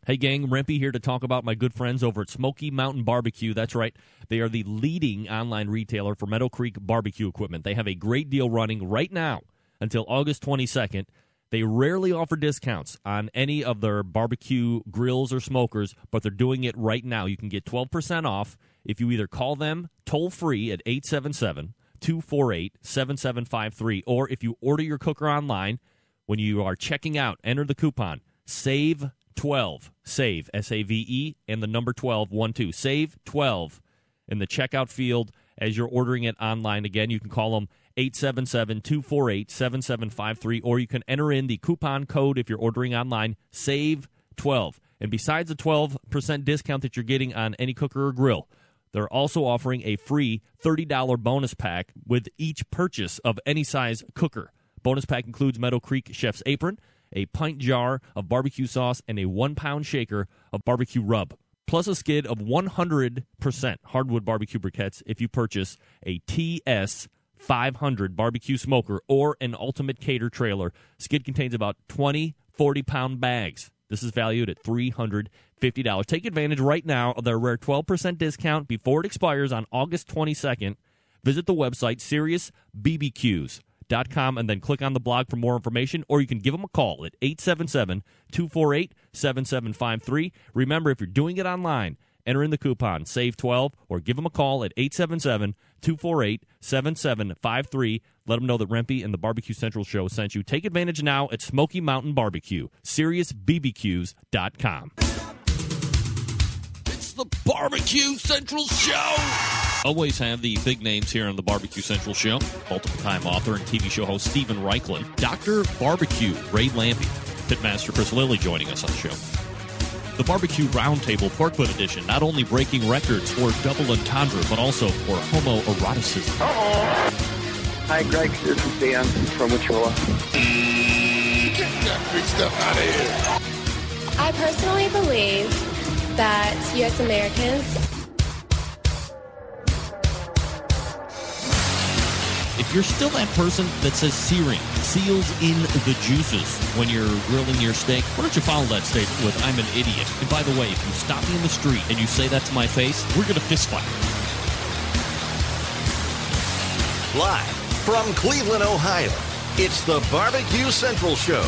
Hey, gang, Rempy here to talk about my good friends over at Smoky Mountain Barbecue. That's right. They are the leading online retailer for Meadow Creek barbecue equipment. They have a great deal running right now until August 22nd. They rarely offer discounts on any of their barbecue grills or smokers, but they're doing it right now. You can get 12% off if you either call them toll-free at 877-248-7753, or if you order your cooker online, when you are checking out, enter the coupon SAVE12, SAVE, S-A-V-E, and the number 12, 1-2. SAVE 12 in the checkout field as you're ordering it online. Again, you can call them 877-248-7753, or you can enter in the coupon code if you're ordering online, SAVE12. And besides the 12% discount that you're getting on any cooker or grill, they're also offering a free $30 bonus pack with each purchase of any size cooker. Bonus pack includes Meadow Creek Chef's Apron, a pint jar of barbecue sauce, and a 1-pound shaker of barbecue rub, plus a skid of 100% hardwood barbecue briquettes if you purchase a TS 500 barbecue smoker or an Ultimate Cater trailer. Skid contains about 20 40-pound bags. This is valued at $350. Take advantage right now of their rare 12% discount before it expires on August 22nd. Visit the website SeriousBBQs.com and then click on the blog for more information, or you can give them a call at 877-248-7753. Remember, if you're doing it online, enter in the coupon SAVE12 or give them a call at 877-248-7753. Let them know that Rempy and the Barbecue Central Show sent you. Take advantage now at Smoky Mountain Barbecue, SeriousBBQs.com. It's the Barbecue Central Show. Always have the big names here on the Barbecue Central Show. Multiple-time author and TV show host Stephen Reichland. Dr. Barbecue, Ray Lampy. Pitmaster Chris Lilly joining us on the show. The Barbecue Roundtable Porkfoot Edition, not only breaking records for double entendre, but also for homoeroticism. Hi, Greg. This is Dan from Wichita. Get that big stuff out of here. I personally believe that U.S. Americans... If you're still that person that says searing, seals in the juices when you're grilling your steak, why don't you follow that statement with, I'm an idiot. And by the way, if you stop me in the street and you say that to my face, we're going to fist fight. Live from Cleveland, Ohio, it's the Barbecue Central Show.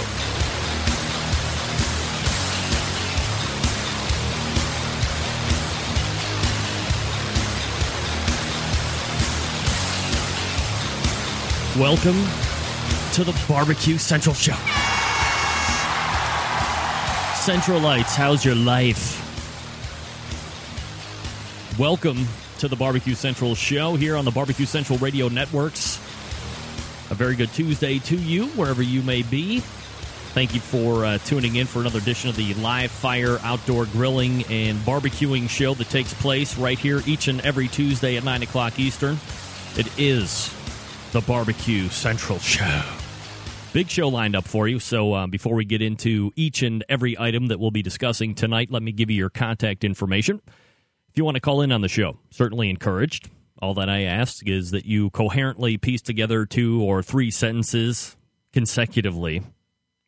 Welcome to the Barbecue Central Show. Centralites, how's your life? Welcome to the Barbecue Central Show here on the Barbecue Central Radio Networks. A very good Tuesday to you, wherever you may be. Thank you for tuning in for another edition of the live fire outdoor grilling and barbecuing show that takes place right here each and every Tuesday at 9 o'clock Eastern. It is the Barbecue Central Show. Big show lined up for you, so before we get into each and every item that we'll be discussing tonight, let me give you your contact information. If you want to call in on the show, certainly encouraged. All that I ask is that you coherently piece together 2 or 3 sentences consecutively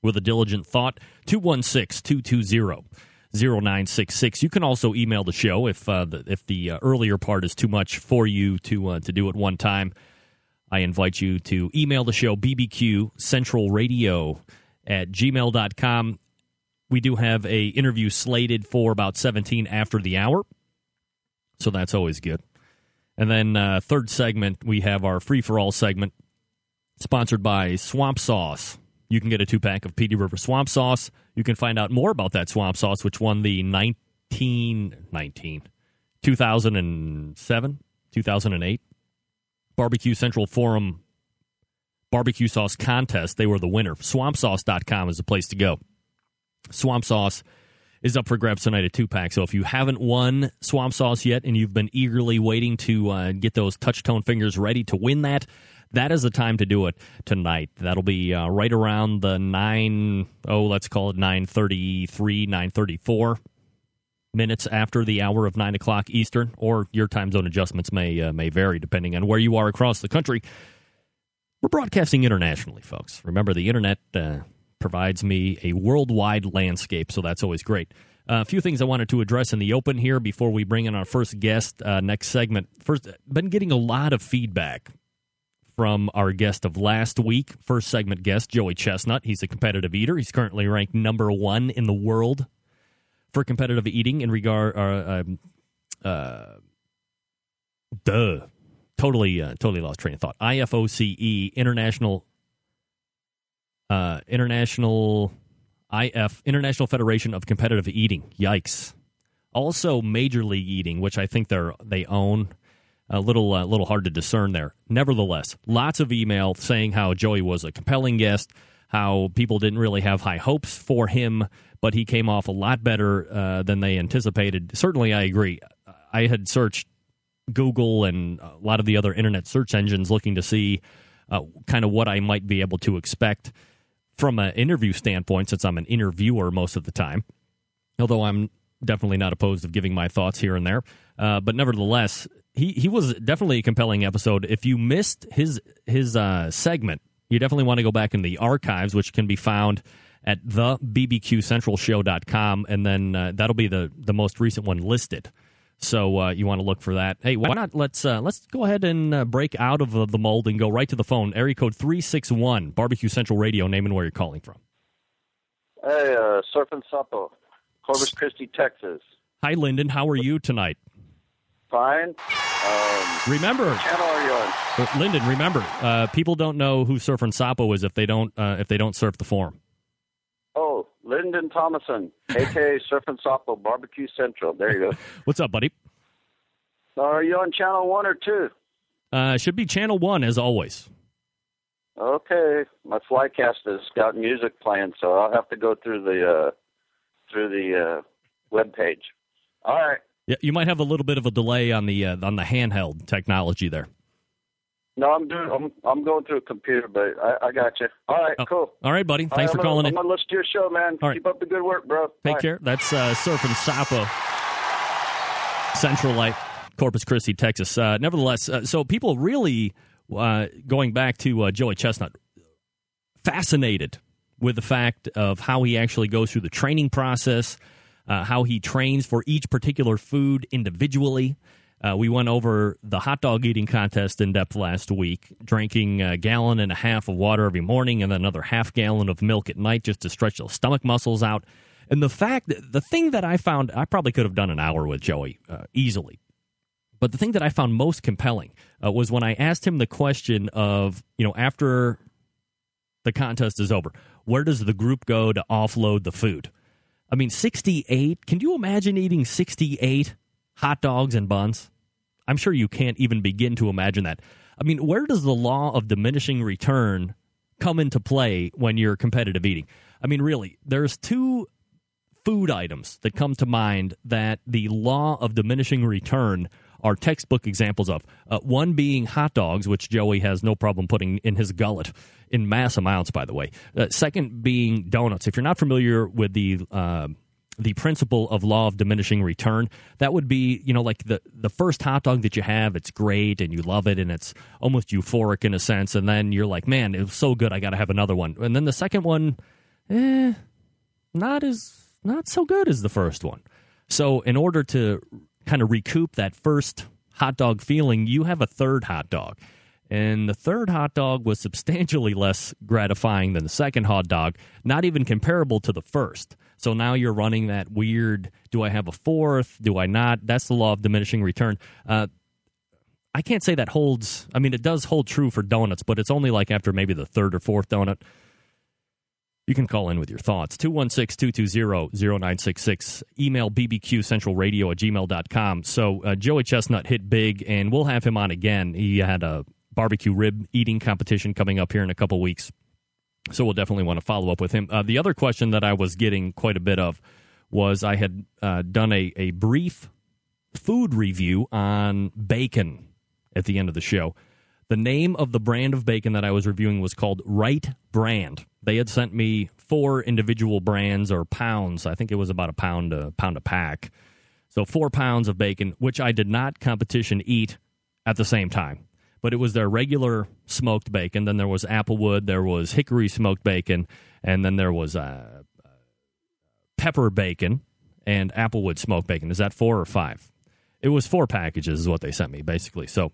with a diligent thought. 216-220-0966. You can also email the show if the earlier part is too much for you to do at one time. I invite you to email the show, bbqcentralradio@gmail.com. We do have a interview slated for about 17 after the hour, so that's always good. And then third segment, we have our free-for-all segment, sponsored by Swamp Sauce. You can get a 2-pack of Petey River Swamp Sauce. You can find out more about that swamp sauce, which won the 2008 Barbecue Central Forum Barbecue Sauce Contest. They were the winner. SwampSauce.com is the place to go. Swamp Sauce is up for grabs tonight, a 2-pack. So if you haven't won Swamp Sauce yet and you've been eagerly waiting to get those touch-tone fingers ready to win that, that is the time to do it tonight. That'll be right around the 9:33, 9:34 minutes after the hour of 9 o'clock Eastern, or your time zone adjustments may vary depending on where you are across the country. We're broadcasting internationally, folks. Remember, the internet provides me a worldwide landscape, so that's always great. A few things I wanted to address in the open here before we bring in our first guest next segment. First, been getting a lot of feedback from our guest of last week, first segment guest, Joey Chestnut. He's a competitive eater. He's currently ranked number 1 in the world for competitive eating in regard... Totally lost train of thought. IFOCE, International Federation of Competitive Eating. Yikes. Also, Major League Eating, which I think they own. A little hard to discern there. Nevertheless, lots of email saying how Joey was a compelling guest, how people didn't really have high hopes for him, but he came off a lot better than they anticipated. Certainly, I agree. I had searched Google and a lot of the other internet search engines looking to see kind of what I might be able to expect from an interview standpoint, since I'm an interviewer most of the time, although I'm definitely not opposed of giving my thoughts here and there. But nevertheless, he was definitely a compelling episode. If you missed his segment, you definitely want to go back in the archives, which can be found at thebbqcentralshow.com, and then that'll be the most recent one listed. So you want to look for that. Hey, why not? Let's go ahead and break out of the mold and go right to the phone. Area code 361, Barbecue Central Radio, name and where you're calling from. Hey, Surfing Suppo, Corpus Christi, Texas. Hi, Lyndon. How are you tonight? Fine. Remember, what channel are you on? Lyndon, remember, people don't know who Surfing Suppo is if they don't surf the forum. Oh, Lyndon Thomason, a.k.a. Surfing Suppo, Barbecue Central. There you go. What's up, buddy? Are you on channel 1 or 2? Should be channel 1, as always. Okay. My Flycast has got music playing, so I'll have to go through the web page. All right. Yeah, you might have a little bit of a delay on the handheld technology there. No, I'm going through a computer, but I got you. All right, cool. All right, buddy. Thanks for calling in. I'm going to listen to your show, man. All right. Keep up the good work, bro. Take care. That's Surfing Suppo, Centralite, Corpus Christi, Texas. Nevertheless, so people really, going back to Joey Chestnut, fascinated with the fact of how he actually goes through the training process, how he trains for each particular food individually. We went over the hot dog eating contest in depth last week, drinking 1.5 gallons of water every morning and then another 0.5 gallon of milk at night just to stretch those stomach muscles out. And the thing that I found, I probably could have done an hour with Joey easily. But the thing that I found most compelling was when I asked him the question of, after the contest is over, where does the group go to offload the food? I mean, 68, can you imagine eating 68 hot dogs and buns? I'm sure you can't even begin to imagine that. I mean, where does the law of diminishing return come into play when you're competitive eating? I mean, really, there's 2 food items that come to mind that the law of diminishing return are textbook examples of. One being hot dogs, which Joey has no problem putting in his gullet in mass amounts, by the way. Second being donuts. If you're not familiar with the principle of law of diminishing return, that would be, like the first hot dog that you have, it's great and you love it and it's almost euphoric in a sense, and then you're like, man, it was so good, I got to have another one. And then the second one, not so good as the first one. So in order to kind of recoup that first hot dog feeling, you have a third hot dog. And the third hot dog was substantially less gratifying than the second hot dog, not even comparable to the first. So now you're running that weird, do I have a fourth? Do I not? That's the law of diminishing return. I can't say that holds. I mean, it does hold true for donuts, but it's only like after maybe the third or fourth donut. You can call in with your thoughts. 216-220-0966. Email bbqcentralradio@gmail.com. So Joey Chestnut hit big, and we'll have him on again. He had a barbecue rib eating competition coming up here in a couple weeks. So we'll definitely want to follow up with him. The other question that I was getting quite a bit of was I had done a brief food review on bacon at the end of the show. The name of the brand of bacon that I was reviewing was called Right Brand. They had sent me 4 individual brands or pounds. I think it was about a pound a pack. So 4 pounds of bacon, which I did not competition eat at the same time. but it was their regular smoked bacon. Then there was applewood, there was hickory smoked bacon, and then there was pepper bacon and applewood smoked bacon. Is that 4 or 5? It was 4 packages is what they sent me, basically. So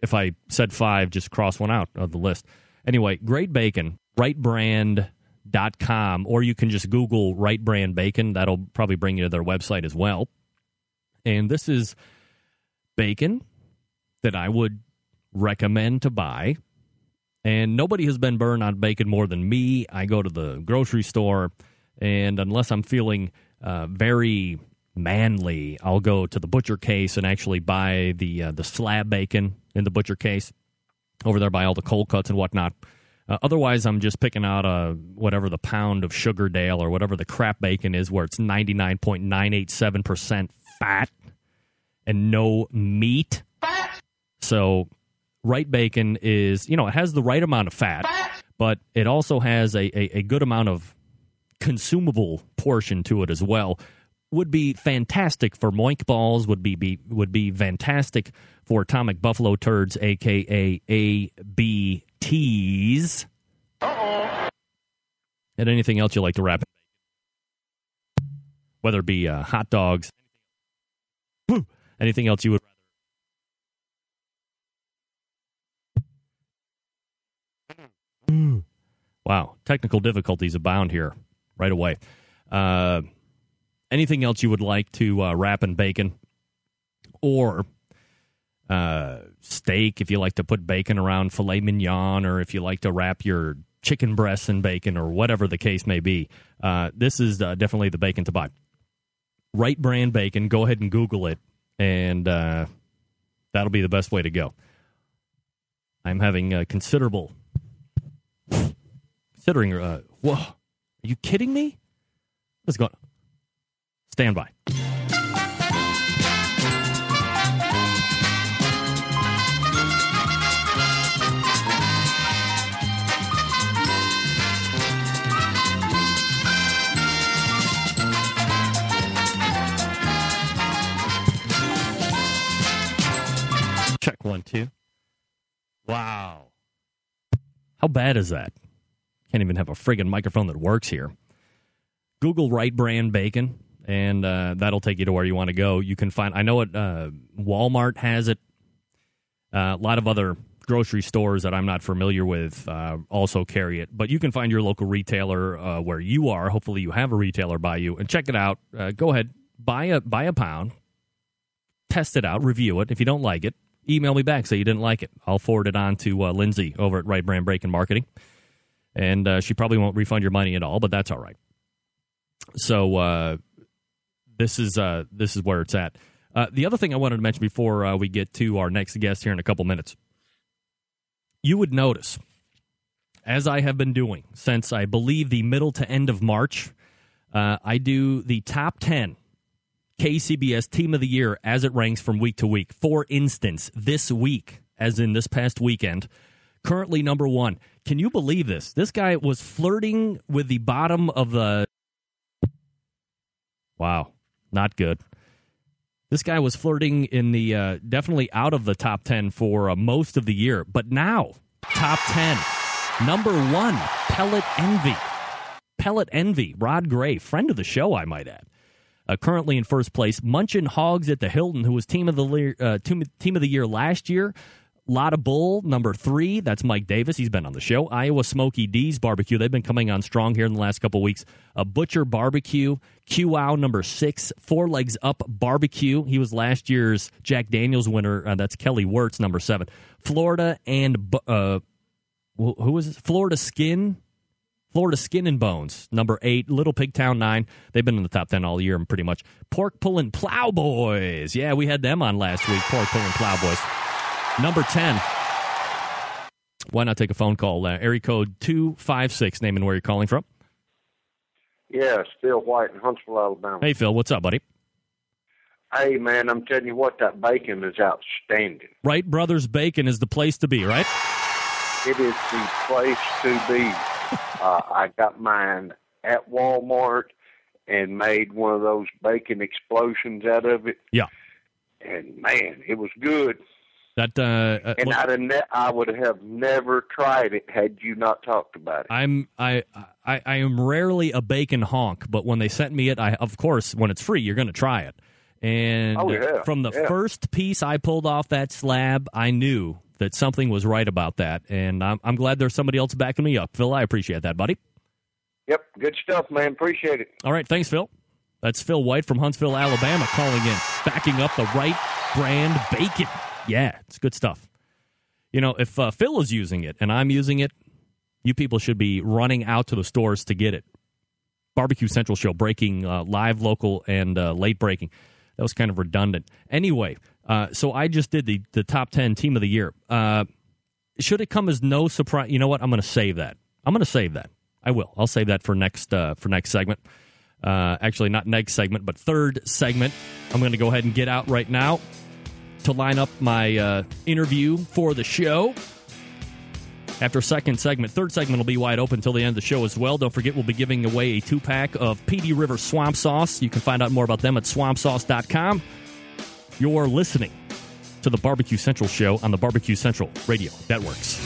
if I said 5, just cross one out of the list. Anyway, great bacon, rightbrand.com, or you can just Google Right Brand Bacon. That'll probably bring you to their website as well. And this is bacon that I would recommend to buy. And nobody has been burned on bacon more than me. I go to the grocery store, and unless I'm feeling very manly, I'll go to the butcher case and actually buy the slab bacon in the butcher case over there by all the cold cuts and whatnot. Otherwise, I'm just picking out whatever the pound of Sugardale or whatever the crap bacon is, where it's 99.987% fat and no meat. So right bacon is, it has the right amount of fat, but it also has a good amount of consumable portion to it as well. Would be fantastic for moink balls, would be fantastic for atomic buffalo turds, a.k.a. ABTs. Uh-oh. And anything else you like to wrap in, whether it be hot dogs, anything else you would rather. Wow, technical difficulties abound here right away. Anything else you would like to wrap in bacon? Or steak, if you like to put bacon around filet mignon, or if you like to wrap your chicken breasts in bacon, or whatever the case may be. This is definitely the bacon to buy. Right Brand Bacon. Go ahead and Google it, and that'll be the best way to go. I'm having considering, whoa, are you kidding me? Let's go. Stand by. Check 1, 2. Wow. How bad is that? Can't even have a friggin' microphone that works here. Google Right Brand Bacon, and that'll take you to where you want to go. You can find, I know it, Walmart has it. A lot of other grocery stores that I'm not familiar with also carry it. But you can find your local retailer where you are. Hopefully you have a retailer by you. And check it out. Go ahead, buy a pound, test it out, review it. If you don't like it, email me back, say you didn't like it. I'll forward it on to Lindsay over at Right Brand Bacon Marketing. And she probably won't refund your money at all, but that's all right. So this is where it's at. The other thing I wanted to mention before we get to our next guest here in a couple minutes, you would notice, as I have been doing since I believe the middle to end of March, I do the top 10 KCBS Team of the Year as it ranks from week to week. For instance, this week, as in this past weekend, currently number 1. Can you believe this? This guy was flirting with the bottom of the... Wow, not good. This guy was flirting in the definitely out of the top 10 for most of the year. But now, top 10. Number 1, Pellet Envy. Pellet Envy, Rod Gray, friend of the show, I might add. Currently in first place, Munchin' Hogs at the Hilton, who was team of the year last year. Lotta Bull, number 3. That's Mike Davis. He's been on the show. Iowa Smoky D's Barbecue. They've been coming on strong here in the last couple weeks. Butcher Barbecue. QOW, number 6. Four Legs Up Barbecue. He was last year's Jack Daniels winner. That's Kelly Wirtz, number 7. Florida and... who was it? Florida Skin and Bones, number 8. Little Pigtown, 9. They've been in the top 10 all year, pretty much. Pork Pullin' Plowboys. Yeah, we had them on last week. Pork Pullin' Plowboys. Number 10. Why not take a phone call? Area code 256, name and where you're calling from. Yeah, it's Phil White in Huntsville, Alabama. Hey, Phil, what's up, buddy? Hey, man, I'm telling you what, that bacon is outstanding. Wright Brothers Bacon is the place to be, right? It is the place to be. I got mine at Walmart and made one of those bacon explosions out of it. Yeah. And, man, it was good. And I would have never tried it had you not talked about it. I am rarely a bacon honk, but when they sent me it, of course, when it's free, you're going to try it. And from the first piece I pulled off that slab, I knew that something was right about that. And I'm glad there's somebody else backing me up. Phil, I appreciate that, buddy. Yep, good stuff, man. Appreciate it. All right, thanks, Phil. That's Phil White from Huntsville, Alabama, calling in, backing up the right brand bacon. Yeah, it's good stuff. You know, if Phil is using it and I'm using it, you people should be running out to the stores to get it. Barbecue Central show, breaking live, local, and late breaking. That was kind of redundant. Anyway, so I just did the top 10 team of the year. Should it come as no surprise? You know what? I'm going to save that. I will. I'll save that for next segment. Actually, not next segment, but third segment. I'm going to go ahead and get out right now to line up my interview for the show. After second segment, third segment will be wide open until the end of the show as well. Don't forget, we'll be giving away a 2-pack of PD River Swamp Sauce. You can find out more about them at swampsauce.com. You're listening to the Barbecue Central show on the Barbecue Central Radio Networks.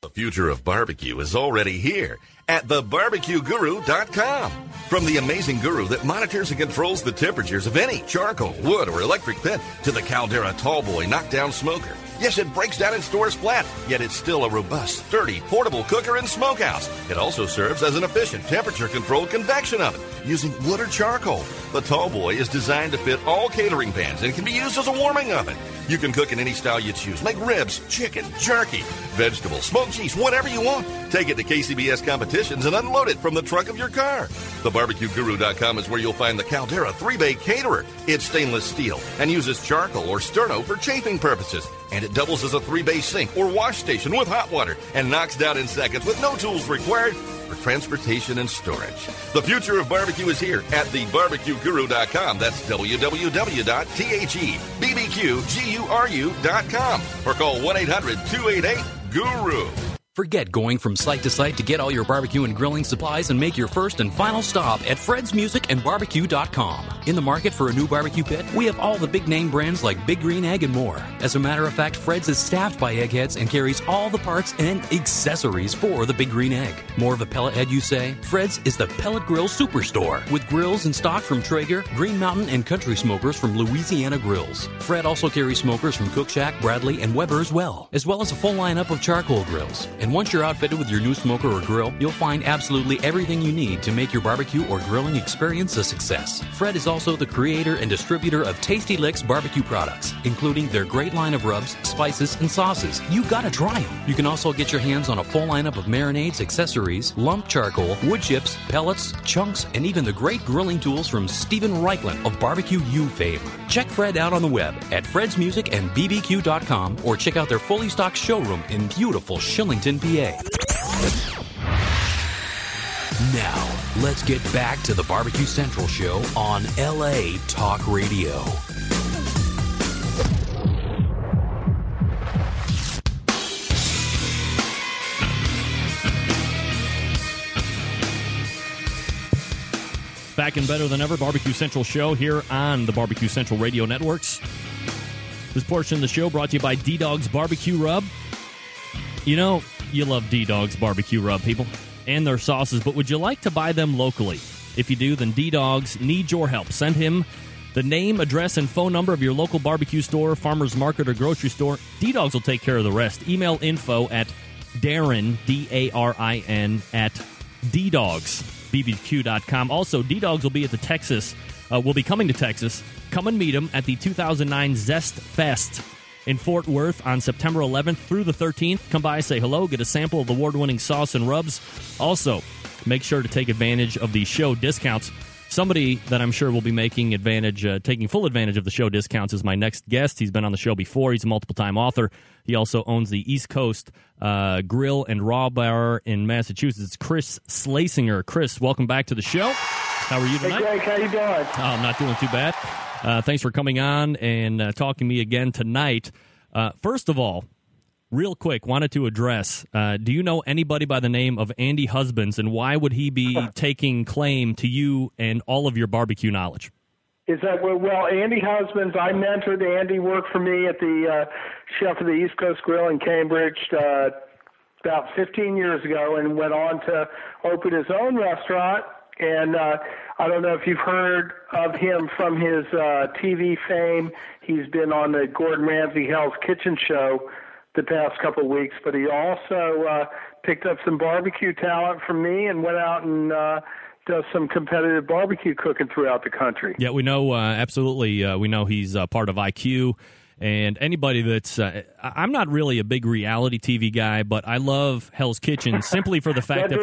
The future of barbecue is already here at thebarbecueguru.com. From the amazing guru that monitors and controls the temperatures of any charcoal, wood, or electric pit to the Caldera Tallboy knockdown smoker. Yes, it breaks down and stores flat, yet it's still a robust, sturdy, portable cooker and smokehouse. It also serves as an efficient temperature-controlled convection oven using wood or charcoal. The Tallboy is designed to fit all catering pans and can be used as a warming oven. You can cook in any style you choose. Make ribs, chicken, jerky, vegetables, smoked cheese, whatever you want. Take it to KCBS competitions and unload it from the trunk of your car. TheBarbecueGuru.com is where you'll find the Caldera 3-Bay Caterer. It's stainless steel and uses charcoal or sterno for chafing purposes. And it doubles as a 3-bay sink or wash station with hot water and knocks down in seconds with no tools required for transportation and storage. The future of barbecue is here at thebarbecueguru.com. That's www.thebbqguru.com or call 1-800-288-GURU. Forget going from site to site to get all your barbecue and grilling supplies and make your first and final stop at fredsmusicandbarbecue.com. In the market for a new barbecue pit, we have all the big name brands like Big Green Egg and more. As a matter of fact, Fred's is staffed by eggheads and carries all the parts and accessories for the Big Green Egg. More of a pellet head, you say? Fred's is the pellet grill superstore with grills in stock from Traeger, Green Mountain, and Country Smokers from Louisiana Grills. Fred also carries smokers from Cook Shack, Bradley, and Weber as well as a full lineup of charcoal grills. And once you're outfitted with your new smoker or grill, you'll find absolutely everything you need to make your barbecue or grilling experience a success. Fred is also the creator and distributor of Tasty Licks barbecue products, including their great line of rubs, spices, and sauces. You gotta try them. You can also get your hands on a full lineup of marinades, accessories, lump charcoal, wood chips, pellets, chunks, and even the great grilling tools from Stephen Reichland of Barbecue U fame. Check Fred out on the web at fredsmusicandbbq.com or check out their fully stocked showroom in beautiful Shillington, PA. Now, let's get back to the Barbecue Central show on LA Talk Radio. Back and better than ever, Barbecue Central show here on the Barbecue Central Radio Networks. This portion of the show brought to you by D-Dog's Barbecue Rub. You know, you love D-Dog's Barbecue Rub, people, and their sauces, but would you like to buy them locally? If you do, then D-Dogs needs your help. Send him the name, address, and phone number of your local barbecue store, farmer's market, or grocery store. D-Dogs will take care of the rest. Email info at Darin, D-A-R-I-N, at DDogsBBQ.com. Also, D-Dogs will be at will be coming to Texas. Come and meet them at the 2009 Zest Fest in Fort Worth on September 11th through the 13th. Come by, say hello, get a sample of the award-winning sauce and rubs. Also, make sure to take advantage of the show discounts. Somebody that I'm sure will be taking full advantage of the show discounts is my next guest. He's been on the show before. He's a multiple-time author. He also owns the East Coast Grill and Raw Bar in Massachusetts. Chris Schlesinger. Chris, welcome back to the show. How are you tonight? Hey, Greg, how you doing? Oh, I'm not doing too bad. Thanks for coming on and talking to me again tonight. First of all, Real quick, wanted to address, do you know anybody by the name of Andy Husbands, and why would he be taking claim to you and all of your barbecue knowledge? Is that well? Andy Husbands, I mentored Andy, worked for me at the chef of the East Coast Grill in Cambridge about 15 years ago, and went on to open his own restaurant. And I don't know if you've heard of him from his TV fame. He's been on the Gordon Ramsay Hell's Kitchen show the past couple of weeks, but he also picked up some barbecue talent from me and went out and does some competitive barbecue cooking throughout the country. Yeah, we know, absolutely. We know he's part of IQ. And anybody that's I'm not really a big reality TV guy, but I love Hell's Kitchen simply for the fact that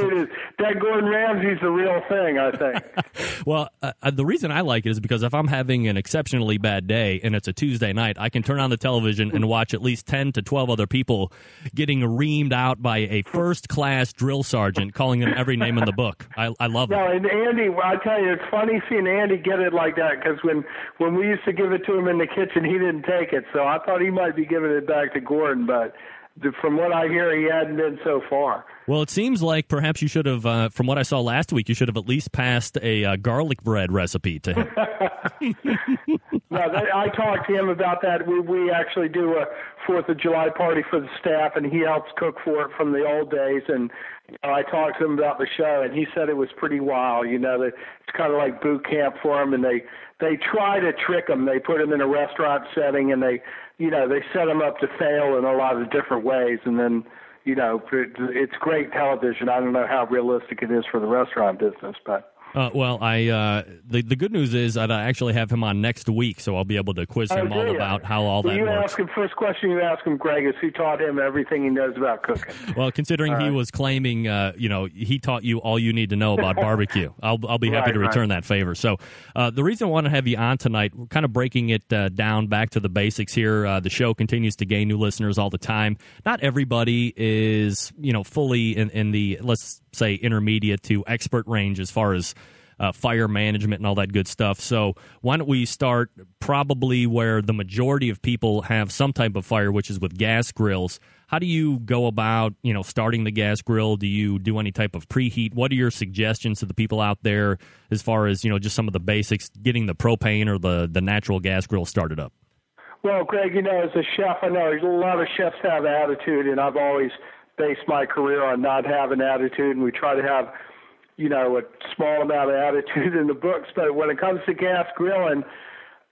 Gordon Ramsay's the real thing, I think. Well, the reason I like it is because if I'm having an exceptionally bad day and it's a Tuesday night, I can turn on the television and watch at least 10 to 12 other people getting reamed out by a first-class drill sergeant calling them every name in the book. I love it. No, and Andy, I tell you, it's funny seeing Andy get it like that, because when we used to give it to him in the kitchen, he didn't take it. So I thought he might be giving it back to Gordon, but from what I hear, he hadn't been so far. Well, it seems like perhaps you should have, from what I saw last week, you should have at least passed a garlic bread recipe to him. No, I talked to him about that. We actually do a 4th of July party for the staff, and he helps cook for it from the old days. And I talked to him about the show, and he said it was pretty wild. It's kind of like boot camp for him, and they try to trick him. They put him in a restaurant setting, and they set him up to fail in a lot of different ways. And then, it's great television. I don't know how realistic it is for the restaurant business, but. Well, the good news is that I actually have him on next week, so I'll be able to quiz him all about how all that works. Ask him, first question you ask him, Greg, is who taught him everything he knows about cooking. Well, considering he was claiming, he taught you all you need to know about barbecue, I'll be happy to return that favor. So the reason I want to have you on tonight, we're kind of breaking it down back to the basics here. The show continues to gain new listeners all the time. Not everybody is, fully in the, let's say, intermediate to expert range as far as fire management and all that good stuff. So why don't we start probably where the majority of people have some type of fire, which is with gas grills. How do you go about, starting the gas grill? Do you do any type of preheat? What are your suggestions to the people out there as far as, just some of the basics, getting the propane or the natural gas grill started up? Well, Greg, as a chef, I know a lot of chefs have attitude, and I've always based my career on not having attitude, and we try to have a small amount of attitude in the books. But when it comes to gas grilling,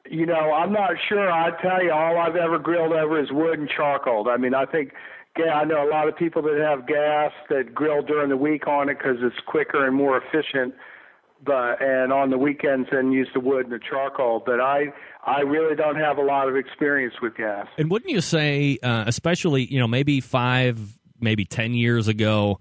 I'm not sure. I tell you, all I've ever grilled over is wood and charcoal. I mean, I know a lot of people that have gas that grill during the week on it because it's quicker and more efficient, and on the weekends then use the wood and the charcoal. But I really don't have a lot of experience with gas. And wouldn't you say, especially, maybe 5, maybe 10 years ago,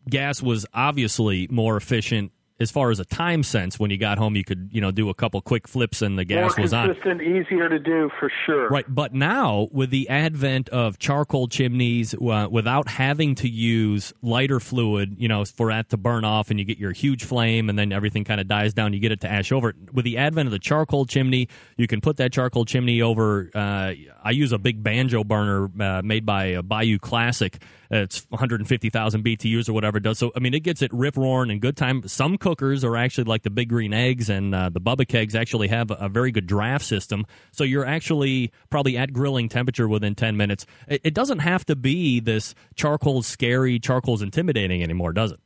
gas was obviously more efficient as far as a time sense. When you got home, you could, do a couple quick flips and the gas was on. More consistent, easier to do for sure. Right, but now with the advent of charcoal chimneys, without having to use lighter fluid, for that to burn off and you get your huge flame and then everything kind of dies down, you get it to ash over. With the advent of the charcoal chimney, you can put that charcoal chimney over, I use a big banjo burner made by Bayou Classic. It's 150,000 BTUs or whatever it does. So, I mean, it gets it rip-roaring in good time. Some cookers are actually like the Big Green Eggs, and the Bubba Kegs actually have a very good draft system. So you're actually probably at grilling temperature within 10 minutes. It doesn't have to be this charcoal's scary, charcoal's intimidating anymore, does it?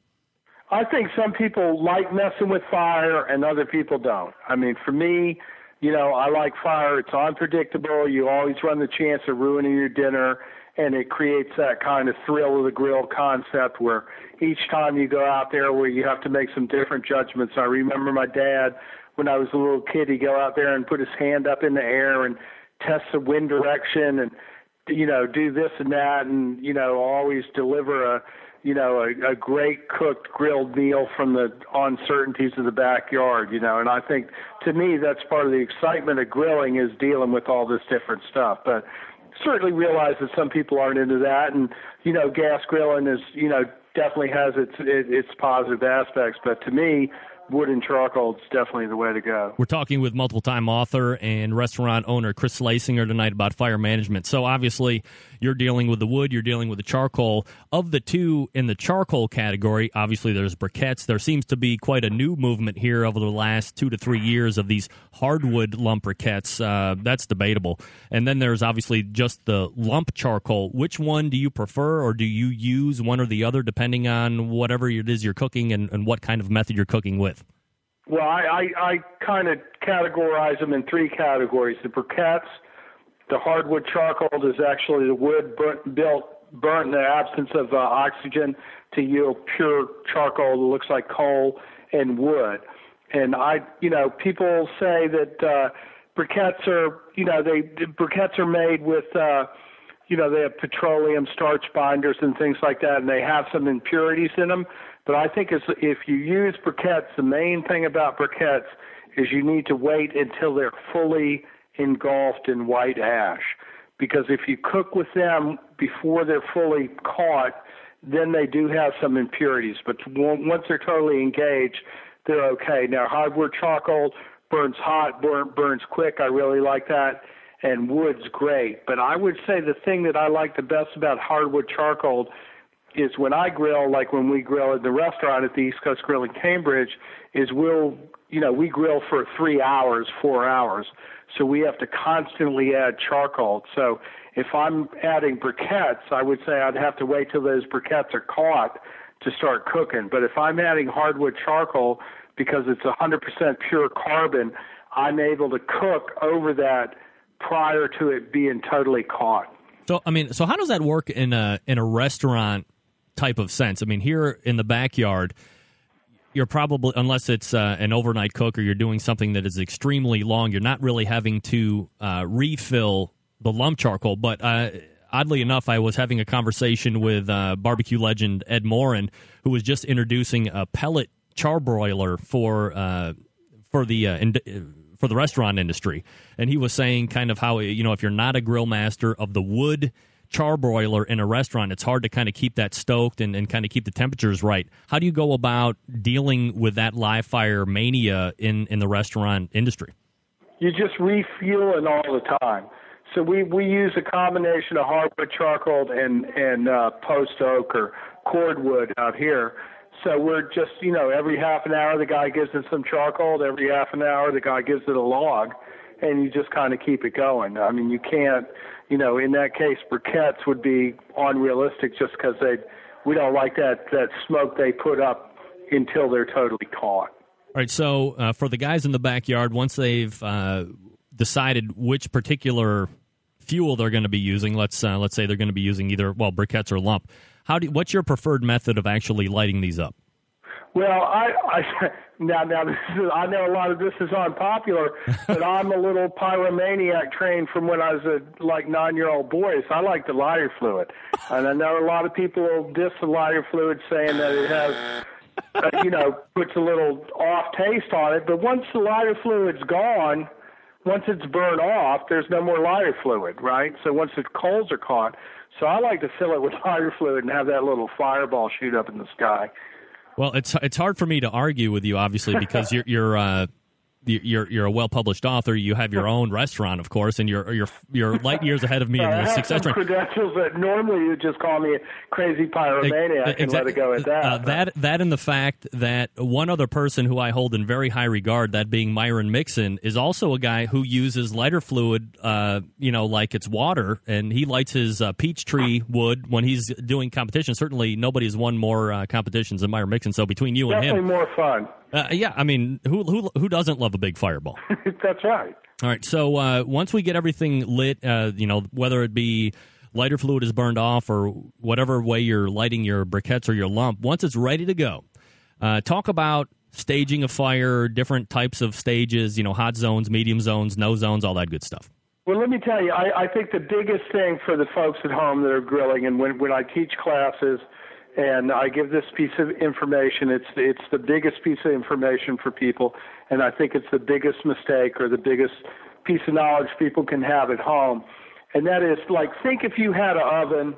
I think some people like messing with fire and other people don't. I mean, for me, I like fire. It's unpredictable. You always run the chance of ruining your dinner. And it creates that kind of thrill of the grill concept where each time you go out there where you have to make some different judgments. I remember my dad, when I was a little kid, he'd go out there and put his hand up in the air and test the wind direction and, do this and that and, always deliver a great cooked grilled meal from the uncertainties of the backyard, And I think, to me, that's part of the excitement of grilling is dealing with all this different stuff. But certainly realize that some people aren't into that, and gas grilling is definitely has its positive aspects. But to me, wood and charcoal is definitely the way to go. We're talking with multiple-time author and restaurant owner Chris Schlesinger tonight about fire management. So obviously you're dealing with the wood, you're dealing with the charcoal. Of the two in the charcoal category, obviously there's briquettes. There seems to be quite a new movement here over the last 2 to 3 years of these hardwood lump briquettes. That's debatable. And then there's obviously just the lump charcoal. Which one do you prefer, or do you use one or the other depending on whatever it is you're cooking and what kind of method you're cooking with? Well, I kind of categorize them in 3 categories. The briquettes, the hardwood charcoal is actually the wood burnt in the absence of oxygen to yield pure charcoal that looks like coal and wood. And people say that briquettes are, briquettes are made with, they have petroleum starch binders and things like that, and they have some impurities in them. But I think if you use briquettes, the main thing about briquettes is you need to wait until they're fully engulfed in white ash. Because if you cook with them before they're fully caught, then they do have some impurities. But once they're totally engaged, they're okay. Now, hardwood charcoal burns hot, burns quick. I really like that. And wood's great. But I would say the thing that I like the best about hardwood charcoal is when I grill, like when we grill at the restaurant at the East Coast Grill in Cambridge, is we grill for 3 hours, 4 hours. So we have to constantly add charcoal. So if I'm adding briquettes, I would say I'd have to wait till those briquettes are caught to start cooking. But if I'm adding hardwood charcoal, because it's 100% pure carbon, I'm able to cook over that prior to it being totally caught. So how does that work in a restaurant type of sense? I mean, here in the backyard, you're probably, unless it's an overnight cook or you're doing something that is extremely long, you're not really having to refill the lump charcoal. But oddly enough, I was having a conversation with barbecue legend Ed Morin, who was just introducing a pellet charbroiler for the restaurant industry, and he was saying kind of how if you're not a grill master of the wood charbroiler in a restaurant, it's hard to kind of keep that stoked and kind of keep the temperatures right. How do you go about dealing with that live fire mania in the restaurant industry? You just refueling all the time. So we use a combination of hardwood charcoal and post oak or cordwood out here. So we're just, every half an hour the guy gives it some charcoal. Every half an hour the guy gives it a log, and you just kind of keep it going. I mean, you can't, in that case, briquettes would be unrealistic just because we don't like that smoke they put up until they're totally caught. All right, so for the guys in the backyard, once they've decided which particular fuel they're going to be using, let's say they're going to be using either briquettes or lump. What's your preferred method of actually lighting these up? Well, now this is, I know a lot of this is unpopular, but I'm a little pyromaniac trained from when I was a 9-year-old boy. So I like the lighter fluid, and I know a lot of people will diss the lighter fluid, saying that it has, puts a little off taste on it. But once the lighter fluid's gone, once it's burned off, there's no more lighter fluid, right? So once the coals are caught. So I like to fill it with lighter fluid and have that little fireball shoot up in the sky. Well, it's hard for me to argue with you, obviously, because you're a well-published author. You have your own restaurant, of course, and you're light years ahead of me in the success rate. Credentials that normally you would just call me a crazy pyromaniac and let it go at that. That and the fact that one other person who I hold in very high regard, that being Myron Mixon, is also a guy who uses lighter fluid, like it's water, and he lights his peach tree wood when he's doing competition. Certainly, nobody's won more competitions than Myron Mixon. So between you and him, definitely more fun. Yeah, I mean, who doesn't love a big fireball? That's right. All right, so once we get everything lit, whether it be lighter fluid is burned off or whatever way you're lighting your briquettes or your lump, once it's ready to go, talk about staging a fire, different types of stages, hot zones, medium zones, no zones, all that good stuff. Well, let me tell you, I think the biggest thing for the folks at home that are grilling, and when I teach classes, and I give this piece of information, it's the biggest piece of information for people, and I think it's the biggest mistake or the biggest piece of knowledge people can have at home. And that is, think if you had an oven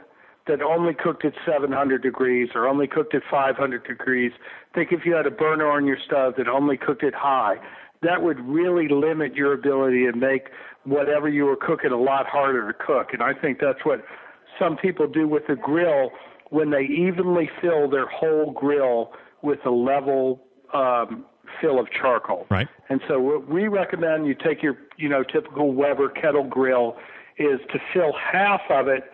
that only cooked at 700 degrees or only cooked at 500 degrees. Think if you had a burner on your stove that only cooked at high. That would really limit your ability to make whatever you were cooking a lot harder to cook. And I think that's what some people do with the grill when they evenly fill their whole grill with a level fill of charcoal. Right. And so what we recommend, you take your, typical Weber kettle grill, is to fill half of it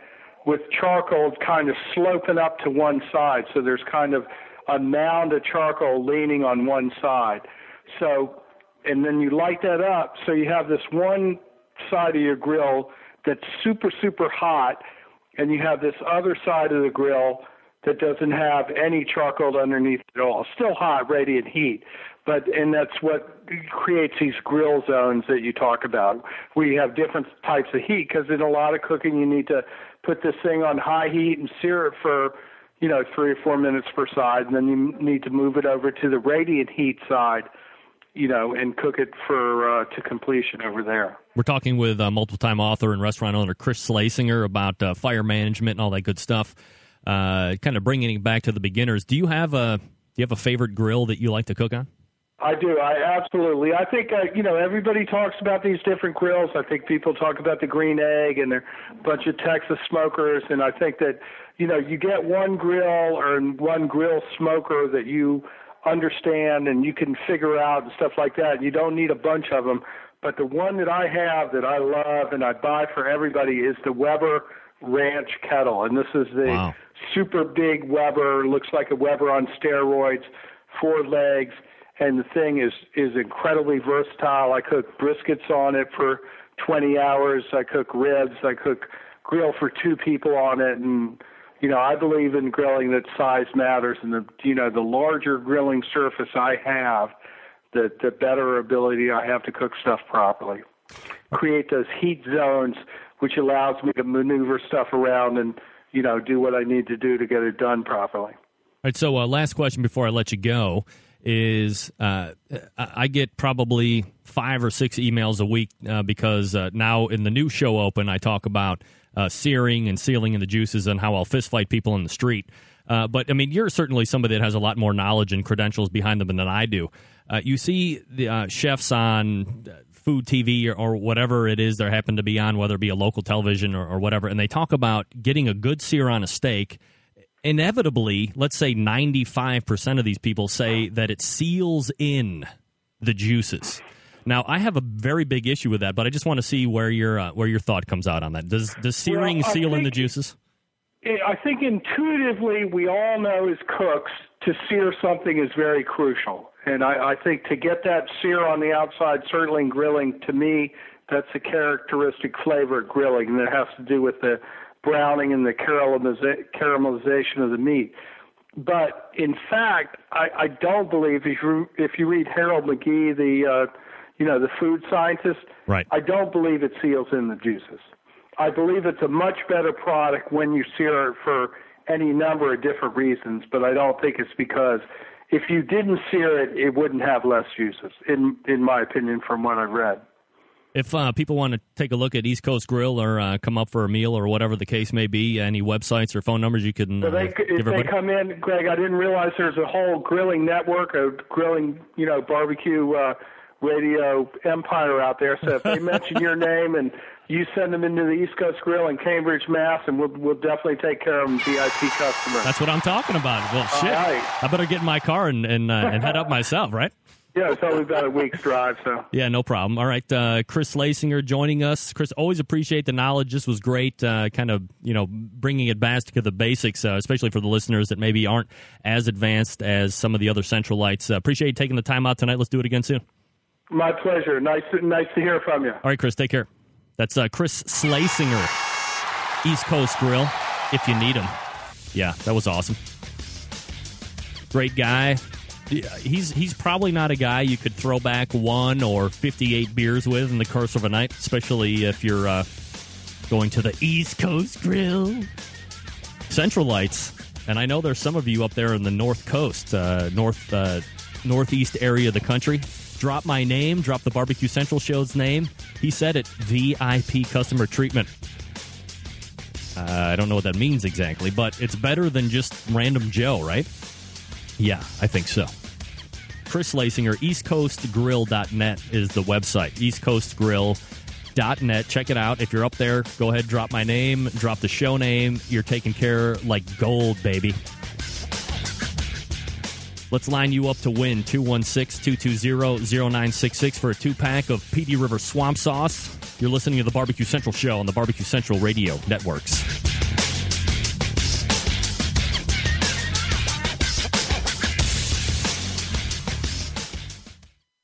with charcoal kind of sloping up to one side. So there's kind of a mound of charcoal leaning on one side. So, and then you light that up so you have this one side of your grill that's super, super hot, and you have this other side of the grill that doesn't have any charcoal underneath at all. Still hot, radiant heat. And that's what creates these grill zones that you talk about. We have different types of heat because in a lot of cooking you need to put this thing on high heat and sear it for, 3 or 4 minutes per side, and then you need to move it over to the radiant heat side, and cook it to completion over there. We're talking with multiple-time author and restaurant owner Chris Schlesinger about fire management and all that good stuff. Kind of bringing it back to the beginners. Do you have a favorite grill that you like to cook on? I do. Absolutely. I think, everybody talks about these different grills. I think people talk about the Green Egg and their bunch of Texas smokers. And I think that, you get one grill or one grill smoker that you understand and you can figure out and stuff like that. You don't need a bunch of them. But the one that I have that I love and I buy for everybody is the Weber Ranch kettle. And this is the super big Weber, looks like a Weber on steroids, 4 legs. And the thing is incredibly versatile. I cook briskets on it for 20 hours. I cook ribs. I cook grill for 2 people on it. And, I believe in grilling that size matters. And, the larger grilling surface I have, the better ability I have to cook stuff properly. Create those heat zones, which allows me to maneuver stuff around and, do what I need to do to get it done properly. All right, so last question before I let you go is I get probably 5 or 6 emails a week because now in the new show Open, I talk about searing and sealing in the juices and how I'll fist fight people in the street. But, you're certainly somebody that has a lot more knowledge and credentials behind them than I do. You see the chefs on food TV or whatever it is they happen to be on, whether it be a local television or whatever, and they talk about getting a good sear on a steak. Inevitably, let's say 95% of these people say that it seals in the juices. Now, I have a very big issue with that, but I just want to see where your thought comes out on that. Does searing seal in the juices? I think intuitively we all know as cooks to sear something is very crucial. And I think to get that sear on the outside, certainly in grilling, to me, that's a characteristic flavor of grilling, and it has to do with the browning and the caramelization of the meat. But in fact, I don't believe if you read Harold McGee, the food scientist, right, I don't believe it seals in the juices. I believe it's a much better product when you sear it for any number of different reasons, but I don't think it's because if you didn't sear it, it wouldn't have less juices, in my opinion, from what I've read. If people want to take a look at East Coast Grill or come up for a meal or whatever the case may be, any websites or phone numbers you can give everybody? If they come in, Greg, I didn't realize there's a whole grilling network, a grilling, barbecue radio empire out there. So if they mention your name and you send them into the East Coast Grill in Cambridge, Mass., and we'll definitely take care of them, VIP customer. That's what I'm talking about. Well, shit. Right. I better get in my car and head up myself, right? Yeah, it's only about a week's drive, so. Yeah, no problem. All right, Chris Schlesinger joining us. Chris, always appreciate the knowledge. This was great, kind of, bringing it back to the basics, especially for the listeners that maybe aren't as advanced as some of the other Centralites. Appreciate you taking the time out tonight. Let's do it again soon. My pleasure. Nice to hear from you. All right, Chris, take care. That's Chris Schlesinger, East Coast Grill, if you need him. Yeah, that was awesome. Great guy. He's probably not a guy you could throw back 1 or 58 beers with in the course of a night, especially if you're going to the East Coast Grill. Centralites, and I know there's some of you up there in the North Coast, northeast area of the country. Drop my name, drop the Barbecue Central Show's name. He said it, VIP customer treatment. I don't know what that means exactly, but it's better than just random Joe, right? Yeah, I think so. Chris Schlesinger, eastcoastgrill.net is the website. eastcoastgrill.net. Check it out. If you're up there, go ahead, drop my name, drop the show name. You're taken care like gold, baby. Let's line you up to win 216-220-0966 for a 2-pack of PD River Swamp Sauce. You're listening to the Barbecue Central Show on the Barbecue Central Radio Networks.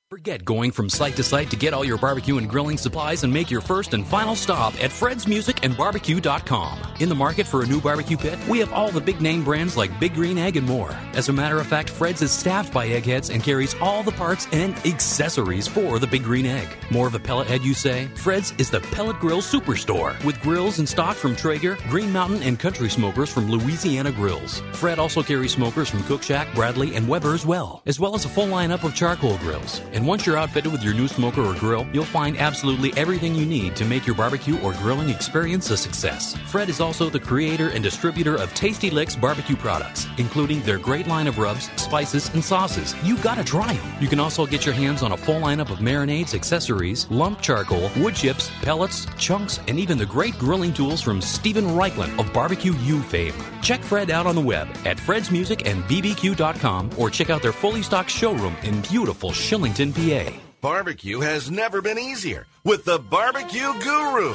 Forget going from site to site to get all your barbecue and grilling supplies and make your first and final stop at fredsmusicandbarbecue.com. In the market for a new barbecue pit, we have all the big name brands like Big Green Egg and more. As a matter of fact, Fred's is staffed by eggheads and carries all the parts and accessories for the Big Green Egg. More of a pellet head, you say? Fred's is the pellet grill superstore with grills in stock from Traeger, Green Mountain, and Country Smokers from Louisiana Grills. Fred also carries smokers from Cook Shack, Bradley, and Weber as well as a full lineup of charcoal grills. And once you're outfitted with your new smoker or grill, you'll find absolutely everything you need to make your barbecue or grilling experience a success. Fred is also the creator and distributor of Tasty Licks barbecue products, including their great line of rubs, spices, and sauces. You gotta try them. You can also get your hands on a full lineup of marinades, accessories, lump charcoal, wood chips, pellets, chunks, and even the great grilling tools from Stephen Reichland of Barbecue U fame. Check Fred out on the web at fredsmusicandbbq.com or check out their fully stocked showroom in beautiful Shillington, PA. Barbecue has never been easier with the Barbecue Guru.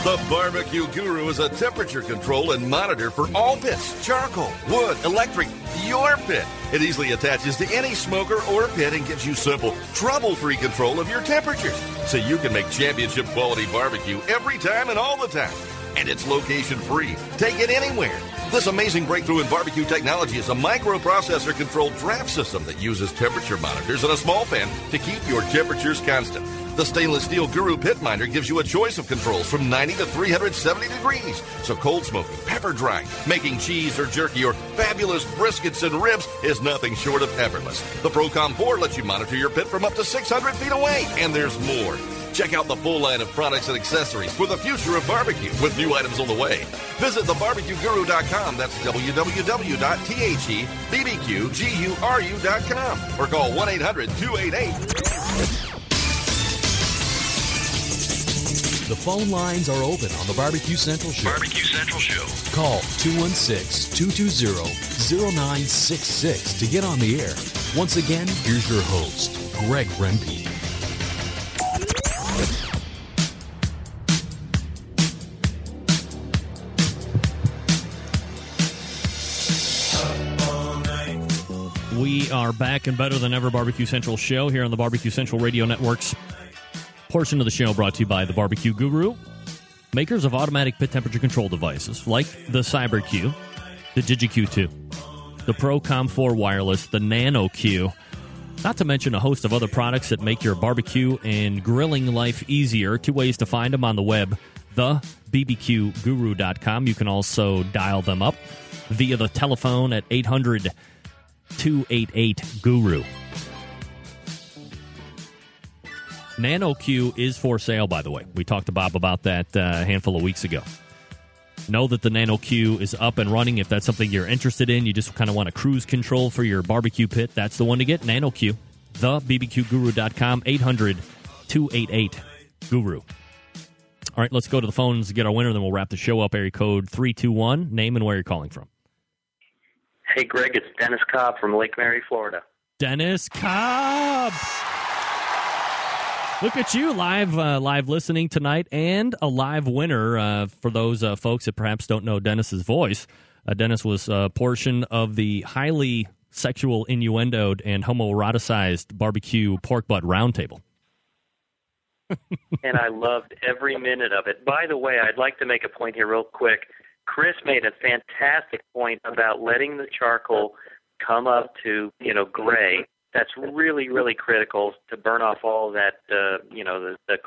The Barbecue Guru is a temperature control and monitor for all pits, charcoal, wood, electric, your pit. It easily attaches to any smoker or pit and gives you simple, trouble-free control of your temperatures so you can make championship quality barbecue every time and all the time. And it's location-free. Take it anywhere. This amazing breakthrough in barbecue technology is a microprocessor-controlled draft system that uses temperature monitors and a small fan to keep your temperatures constant. The stainless steel Guru Pit Minder gives you a choice of controls from 90 to 370 degrees. So cold smoking, pepper drying, making cheese or jerky, or fabulous briskets and ribs is nothing short of effortless. The Procom 4 lets you monitor your pit from up to 600 feet away. And there's more. Check out the full line of products and accessories for the future of barbecue with new items on the way. Visit thebarbecueguru.com. That's www.thebbqguru.com or call 1-800-288. The phone lines are open on the Barbecue Central Show. Barbecue Central Show. Call 216-220-0966 to get on the air. Once again, here's your host, Greg Rempe. We are back and better than ever Barbecue Central Show here on the Barbecue Central Radio Network's portion of the show brought to you by the Barbecue Guru, makers of automatic pit temperature control devices like the CyberQ, the DigiQ2, the Procom 4 wireless, the NanoQ, not to mention a host of other products that make your barbecue and grilling life easier. 2 ways to find them on the web, thebbqguru.com. You can also dial them up via the telephone at 800-288-GURU. NanoQ is for sale, by the way. We talked to Bob about that a handful of weeks ago. Know that the NanoQ is up and running. If that's something you're interested in, you just kind of want a cruise control for your barbecue pit, that's the one to get, NanoQ. TheBBQGuru.com, 800-288-GURU. All right, let's go to the phones to get our winner, then we'll wrap the show up. Area code 321, name and where you're calling from. Hey, Greg, it's Dennis Cobb from Lake Mary, Florida. Dennis Cobb! Look at you, live listening tonight, and a live winner for those folks that perhaps don't know Dennis's voice. Dennis was a portion of the highly sexual innuendoed and homoeroticized barbecue pork butt roundtable. And I loved every minute of it. By the way, I'd like to make a point here real quick. Chris made a fantastic point about letting the charcoal come up to, gray. That's really, really critical to burn off all that, the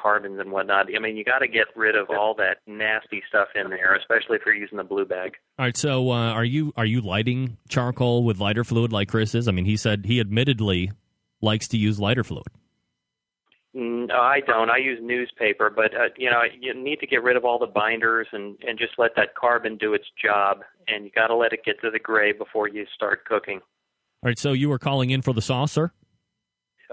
carbons and whatnot. I mean, you got to get rid of all that nasty stuff in there, especially if you're using the blue bag. All right, so are you lighting charcoal with lighter fluid like Chris is? I mean, he said he admittedly likes to use lighter fluid. No, I don't. I use newspaper, but you need to get rid of all the binders and just let that carbon do its job. And you got to let it get to the gray before you start cooking. All right, so you were calling in for the sauce, sir?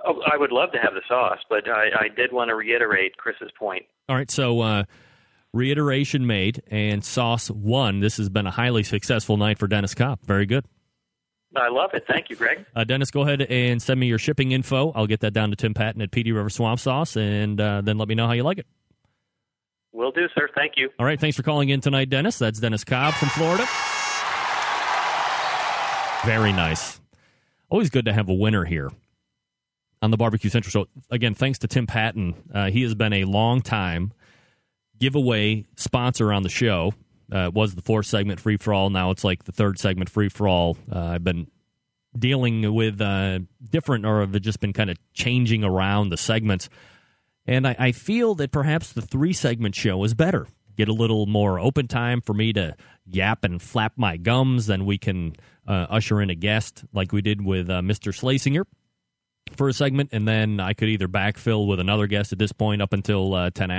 Oh, I would love to have the sauce, but I did want to reiterate Chris's point. All right, so reiteration made, and sauce won. This has been a highly successful night for Dennis Cobb. Very good. I love it. Thank you, Greg. Dennis, go ahead and send me your shipping info. I'll get that down to Tim Patton at PD River Swamp Sauce, and then let me know how you like it. Will do, sir. Thank you. All right, thanks for calling in tonight, Dennis. That's Dennis Cobb from Florida. Very nice. Always good to have a winner here on the Barbecue Central Show. Again, thanks to Tim Patton. He has been a long-time giveaway sponsor on the show. It was the fourth segment free-for-all. Now it's like the third segment free-for-all. I've been dealing with different, or have just been kind of changing around the segments. And I feel that perhaps the three-segment show is better. Get a little more open time for me to yap and flap my gums. Then we can usher in a guest like we did with Mr. Schlesinger for a segment. And then I could either backfill with another guest at this point up until 10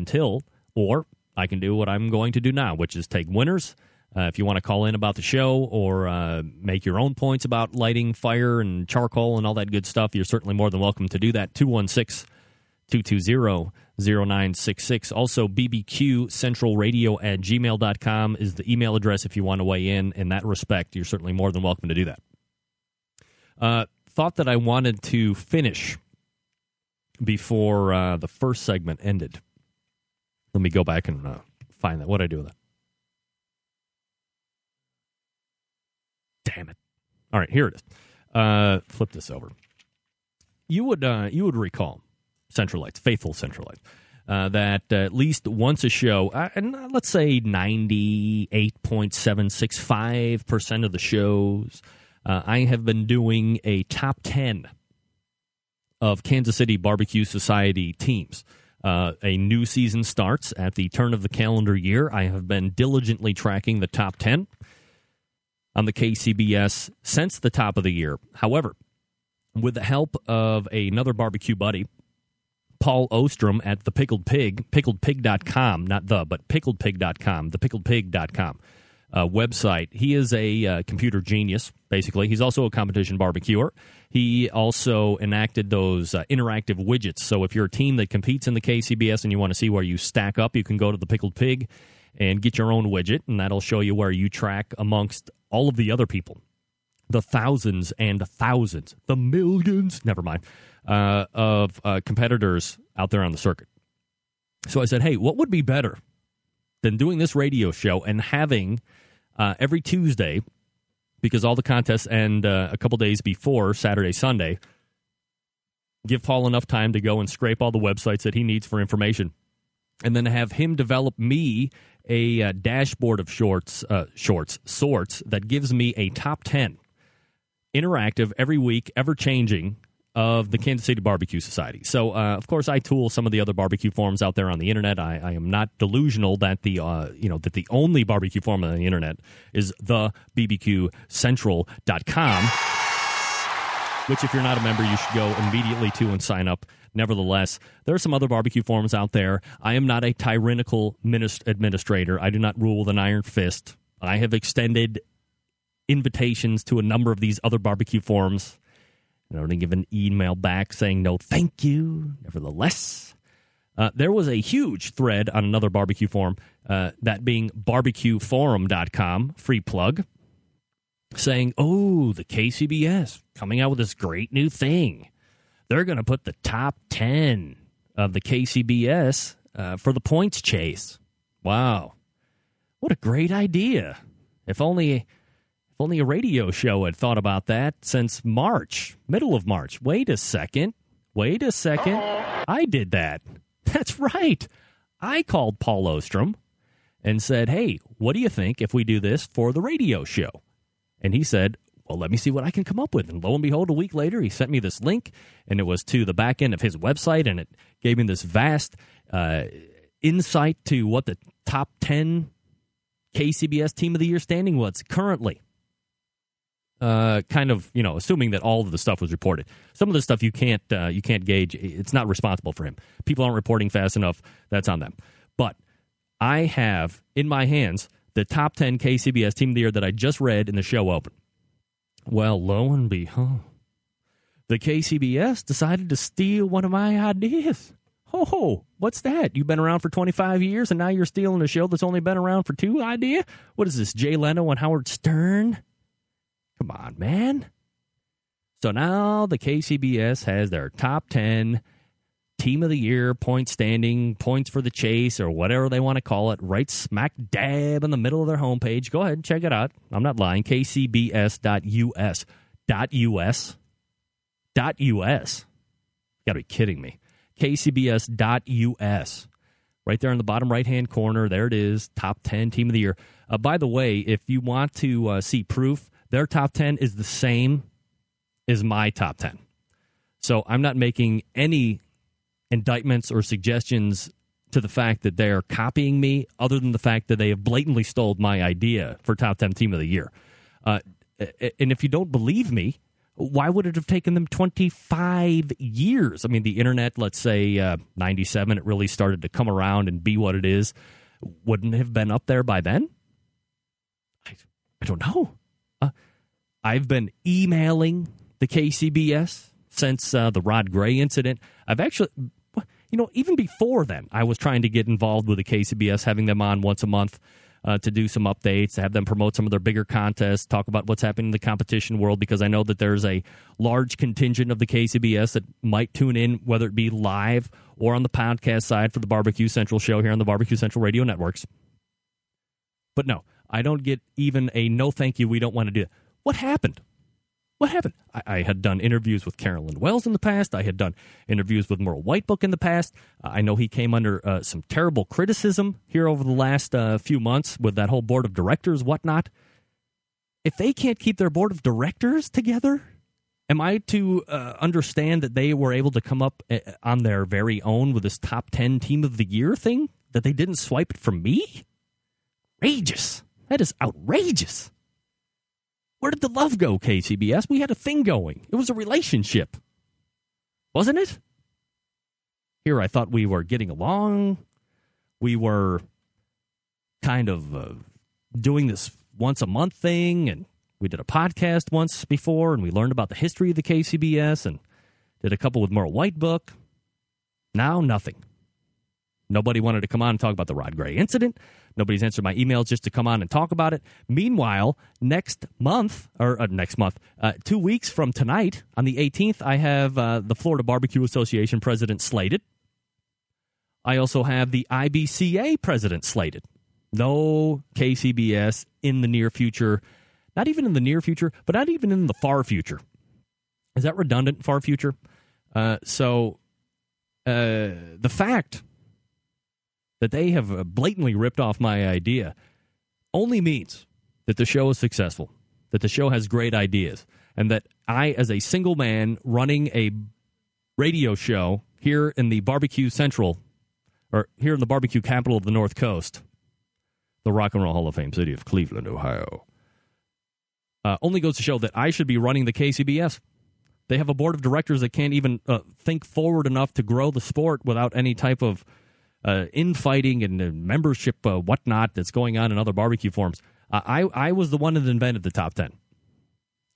till, or I can do what I'm going to do now, which is take winners. If you want to call in about the show or make your own points about lighting fire and charcoal and all that good stuff, you're certainly more than welcome to do that. 216-220-0966. Also, bbqcentralradio@gmail.com is the email address if you want to weigh in that respect. You're certainly more than welcome to do that. Thought that I wanted to finish before the first segment ended. Let me go back and find that. What did I do with that? Damn it. All right, here it is. Flip this over. You would recall Centralites, faithful Centralites, that at least once a show, and let's say 98.765% of the shows, I have been doing a top 10 of Kansas City Barbecue Society teams. A new season starts at the turn of the calendar year. I have been diligently tracking the top 10 on the KCBS since the top of the year. However, with the help of another barbecue buddy, Paul Ostrom at the Pickled Pig, pickledpig.com, not the, but pickledpig.com, thepickedpig.com website. He is a computer genius, basically. He's also a competition barbecuer. He also enacted those interactive widgets. So if you're a team that competes in the KCBS and you want to see where you stack up, you can go to the Pickled Pig and get your own widget, and that'll show you where you track amongst all of the other people. The thousands and thousands, the millions, never mind, of competitors out there on the circuit. So I said, hey, what would be better than doing this radio show and having every Tuesday, because all the contests end a couple days before Saturday, Sunday, give Paul enough time to go and scrape all the websites that he needs for information, and then have him develop me a dashboard of sorts that gives me a top 10 interactive every week, ever-changing, of the Kansas City Barbecue Society. So, of course, I tool some of the other barbecue forums out there on the internet. I am not delusional that the only barbecue forum on the internet is the bbqcentral.com, which, if you're not a member, you should go immediately to and sign up. Nevertheless, there are some other barbecue forums out there. I am not a tyrannical administrator. I do not rule with an iron fist. I have extended invitations to a number of these other barbecue forums. I don't give an email back saying no thank you. Nevertheless, there was a huge thread on another barbecue forum, that being barbecueforum.com, free plug, saying, oh, the KCBS coming out with this great new thing. They're going to put the top 10 of the KCBS for the points chase. Wow. What a great idea. If only a radio show had thought about that since March, middle of March. Wait a second. I did that. That's right. I called Paul Ostrom and said, hey, what do you think if we do this for the radio show? And he said, well, let me see what I can come up with. And lo and behold, a week later, he sent me this link, and it was to the back end of his website, and it gave me this vast insight to what the top 10 KCBS Team of the Year standing was currently. kind of, assuming that all of the stuff was reported. Some of the stuff you can't gauge. It's not responsible for him. People aren't reporting fast enough. That's on them. But I have in my hands the top 10 KCBS Team of the Year that I just read in the show open. Well, lo and behold, the KCBS decided to steal one of my ideas. Ho, what's that? You've been around for 25 years and now you're stealing a show that's only been around for 2 idea? What is this, Jay Leno and Howard Stern? Come on, man. So now the KCBS has their top 10 Team of the Year point standing, points for the chase, or whatever they want to call it, right smack dab in the middle of their homepage. Go ahead and check it out. I'm not lying. KCBS.us. .us. Got to be kidding me. KCBS.us. Right there in the bottom right-hand corner, there it is, top 10 Team of the Year. By the way, if you want to see proof, their top 10 is the same as my top 10. So I'm not making any indictments or suggestions to the fact that they're copying me, other than the fact that they have blatantly stole my idea for top 10 Team of the Year. And if you don't believe me, why would it have taken them 25 years? I mean, the internet, let's say 97, it really started to come around and be what it is. Wouldn't it have been up there by then? I don't know. I've been emailing the KCBS since the Rod Gray incident. I've actually, even before then, I was trying to get involved with the KCBS, having them on once a month to do some updates, to have them promote some of their bigger contests, talk about what's happening in the competition world, because I know that there's a large contingent of the KCBS that might tune in, whether it be live or on the podcast side for the Barbecue Central show here on the Barbecue Central radio networks. But no, I don't get even a no thank you, we don't want to do it. What happened? What happened? I had done interviews with Carolyn Wells in the past. I had done interviews with Merle Whitebook in the past. I know he came under some terrible criticism here over the last few months with that whole board of directors, whatnot. If they can't keep their board of directors together, am I to understand that they were able to come up on their very own with this top 10 Team of the Year thing? That they didn't swipe it from me? Outrageous. That is outrageous. Where did the love go, KCBS? We had a thing going. It was a relationship. Wasn't it? Here, I thought we were getting along. We were kind of doing this once a month thing, and we did a podcast once before, and we learned about the history of the KCBS, and did a couple with Merle Whitebook. Now, nothing. Nobody wanted to come on and talk about the Rod Gray incident. Nobody's answered my emails just to come on and talk about it. Meanwhile, next month, 2 weeks from tonight, on the 18th, I have the Florida Barbecue Association president slated. I also have the IBCA president slated. No KCBS in the near future. Not even in the near future, but not even in the far future. Is that redundant, far future? So the fact that they have blatantly ripped off my idea only means that the show is successful, that the show has great ideas, and that I, as a single man running a radio show here in the Barbecue Central, or here in the barbecue capital of the North Coast, the Rock and Roll Hall of Fame city of Cleveland, Ohio, only goes to show that I should be running the KCBS. They have a board of directors that can't even think forward enough to grow the sport without any type of infighting and membership whatnot that's going on in other barbecue forums. I was the one that invented the top 10.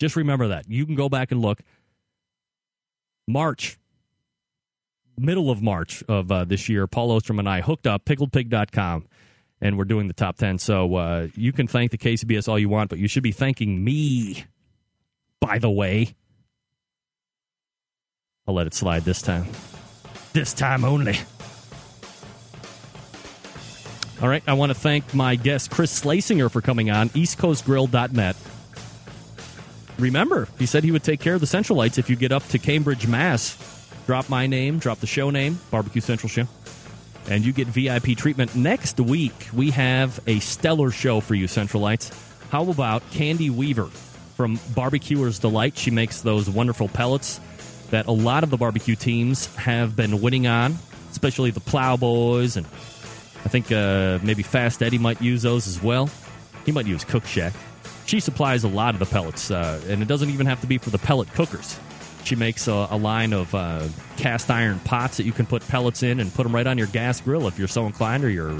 Just remember that. You can go back and look. Middle of March of this year, Paul Ostrom and I hooked up, pickledpig.com, and we're doing the top 10. So you can thank the KCBS all you want, but you should be thanking me, by the way. I'll let it slide this time. This time only. All right, I want to thank my guest, Chris Schlesinger, for coming on, eastcoastgrill.net. Remember, he said he would take care of the Centralites if you get up to Cambridge, Mass. Drop my name, drop the show name, Barbecue Central Show, and you get VIP treatment. Next week, we have a stellar show for you, Centralites. How about Candy Weaver from Barbecuer's Delight? She makes those wonderful pellets that a lot of the barbecue teams have been winning on, especially the Plowboys, and I think maybe Fast Eddie might use those as well. He might use Cook Shack. She supplies a lot of the pellets, and it doesn't even have to be for the pellet cookers. She makes a line of cast iron pots that you can put pellets in and put them right on your gas grill if you're so inclined, or your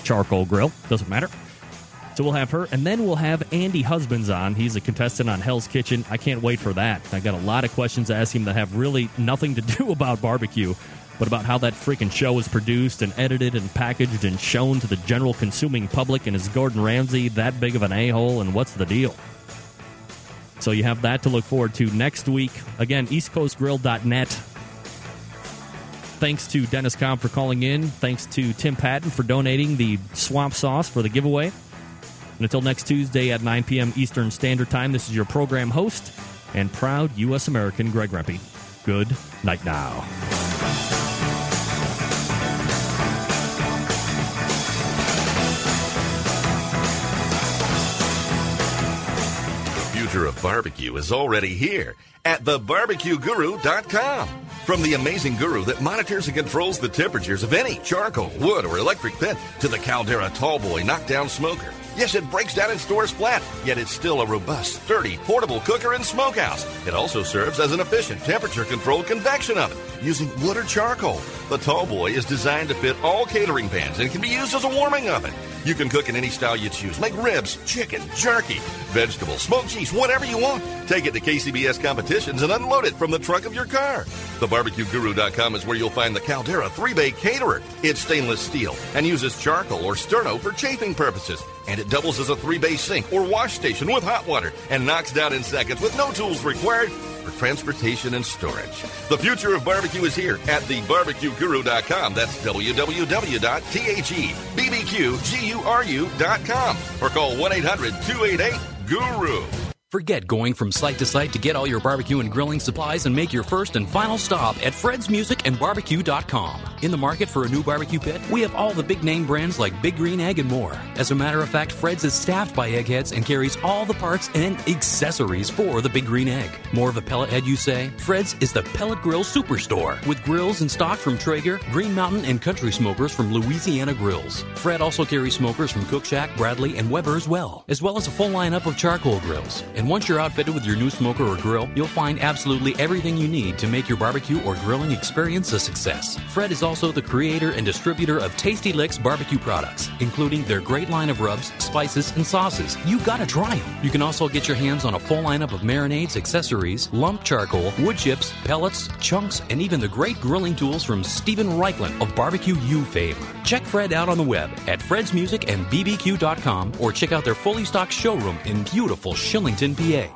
charcoal grill. Doesn't matter. So we'll have her, and then we'll have Andy Husbands on. He's a contestant on Hell's Kitchen. I can't wait for that. I got a lot of questions to ask him that have really nothing to do about barbecue, but about how that freaking show is produced and edited and packaged and shown to the general consuming public. And is Gordon Ramsay that big of an a-hole, and what's the deal? So you have that to look forward to next week. Again, eastcoastgrill.net. Thanks to Dennis Cobb for calling in. Thanks to Tim Patton for donating the swamp sauce for the giveaway. And until next Tuesday at 9 p.m. Eastern Standard Time, this is your program host and proud U.S. American, Greg Rempe. Good night now. The future of barbecue is already here at thebarbecueguru.com. From the amazing guru that monitors and controls the temperatures of any charcoal, wood, or electric pit to the Caldera Tallboy knockdown smoker. Yes, it breaks down and stores flat, yet it's still a robust, sturdy, portable cooker and smokehouse. It also serves as an efficient temperature-controlled convection oven using wood or charcoal. The Tallboy is designed to fit all catering pans and can be used as a warming oven. You can cook in any style you choose. Make ribs, chicken, jerky, vegetables, smoked cheese, whatever you want. Take it to KCBS competitions and unload it from the trunk of your car. TheBarbecueGuru.com is where you'll find the Caldera 3-Bay Caterer. It's stainless steel and uses charcoal or sterno for chafing purposes. And it doubles as a 3-bay sink or wash station with hot water and knocks down in seconds with no tools required for transportation and storage. The future of barbecue is here at thebarbecueguru.com. That's www.thebbqguru.com or call 1-800-288-GURU. Forget going from site to site to get all your barbecue and grilling supplies and make your first and final stop at fredsmusicandbarbecue.com. In the market for a new barbecue pit, we have all the big name brands like Big Green Egg and more. As a matter of fact, Fred's is staffed by eggheads and carries all the parts and accessories for the Big Green Egg. More of a pellet head, you say? Fred's is the pellet grill superstore with grills in stock from Traeger, Green Mountain, and Country Smokers from Louisiana Grills. Fred also carries smokers from Cook Shack, Bradley, and Weber as well as a full lineup of charcoal grills. And once you're outfitted with your new smoker or grill, you'll find absolutely everything you need to make your barbecue or grilling experience a success. Fred is also the creator and distributor of Tasty Licks barbecue products, including their great line of rubs, spices, and sauces. You gotta try them. You can also get your hands on a full lineup of marinades, accessories, lump charcoal, wood chips, pellets, chunks, and even the great grilling tools from Stephen Reichland of Barbecue U fame. Check Fred out on the web at fredsmusicandbbq.com or check out their fully stocked showroom in beautiful Shillington, PA.